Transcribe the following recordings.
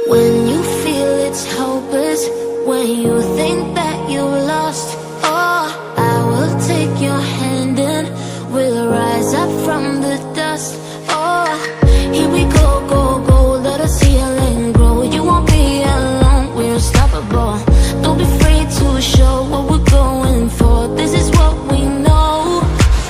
When you feel it's hopeless, when you think that you lost, oh, I will take your hand and we'll rise up from the dust. Oh, here we go, go, go, let us heal and grow. You won't be alone, we're unstoppable. Don't be afraid to show what we're going for. This is what we know.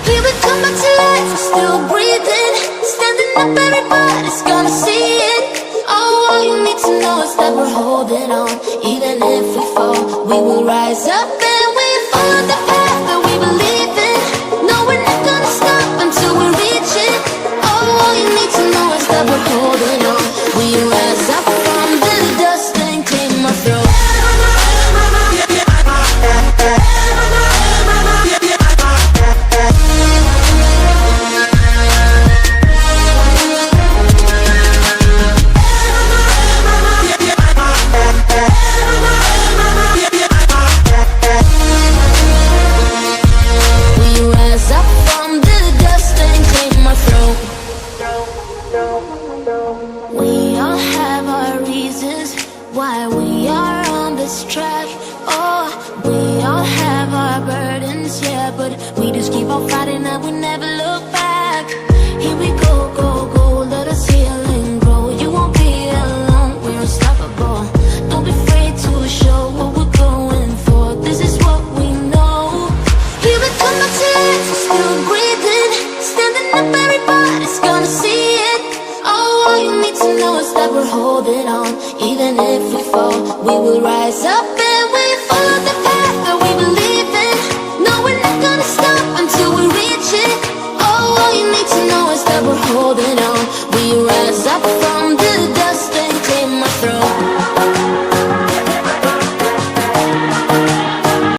Here we come back to life, we're still breathing. Standing up, everybody's gonna see it. Oh, all you need to know is that we're holding on. Even if we fall, we will rise up and we follow the path that we believe in. No, we're not gonna stop until we reach it. Oh, all you need to know is that we're holding on. We rise up from the dust and clear my throat. We all have our reasons why we are on this track. Oh, we all have our burdens, yeah, but we just keep on fighting and we never look back. Here we go, go, go, let us heal and grow. You won't be alone, we're unstoppable. Don't be afraid to show what we're going for. This is what we know. Here we come back to life, we're still breathing. Standing up, everybody's gonna see it. Oh, all you need to know is that we're holding on. Even if we fall, we will rise up and we follow the